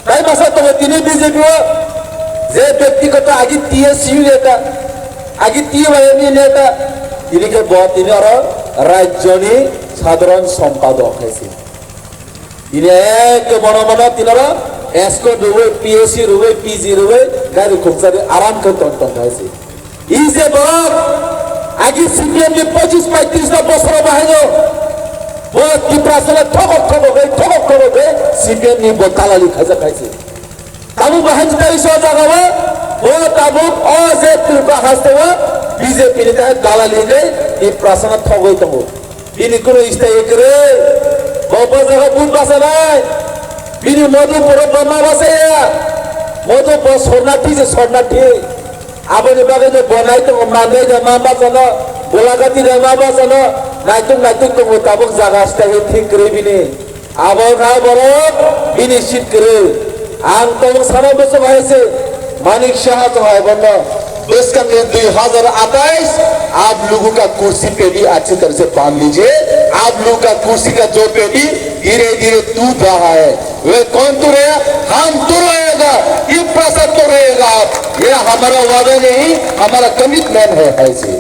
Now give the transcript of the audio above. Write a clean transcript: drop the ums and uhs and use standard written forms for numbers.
তাই মাসা তবে তিনি বিজেপি যে ব্যক্তিগত আগে টিএসইউ নেতা আগে টিওয়াইএমই নেতা তিনিকে তিনি আর রাজ্যনি সাধারণ সম্পাদক হয়েছে তিনি এক মনে মনে তিনারা এসকো রুবে পিএসসি রুবে পিজি রুবে গাড়ি খুবসারি আরাম করে টন হয়েছে ই যে বড় আগে সিপিএম 25-35 বছর বাহিনী বহুত কি প্রাসলে ঠক হয়ে সিপিএম নি বতালালি খাজা খাইছে তাবু বাহিনী তাই সহ জাগাবা বহুত তাবু ও যে তুলবা হাসতেবা বিজেপি নি তাই দালালি নে এই প্রাসনা ঠক হই তবু বিনি কোন ইস্তাই করে বাবা জায়গা বুট বাসা নাই বিনি মধুপুর বামা বাসে মধুপুর শরণার্থী আবনি বাগে যে বনাই তো মানে যে মামা জানো গোলাগাতি রে মামা জানো নাইতুক তো মোতাবক জায়গা আসতে ঠিক করে বিনি আবার খায় বড় বিনি শীত করে আং তো সারা বছর হয়েছে मानिक शाह तो है बंदा देश का 2028 आप लोगों का कुर्सी पे भी अच्छी तरह से बांध लीजिए आप लोगों का कुर्सी का जो पेटी धीरे धीरे टूट रहा है वे कौन तो रहेगा हम तो रहेगा ये प्रसाद तो रहेगा ये हमारा वादा नहीं हमारा कमिटमेंट है ऐसे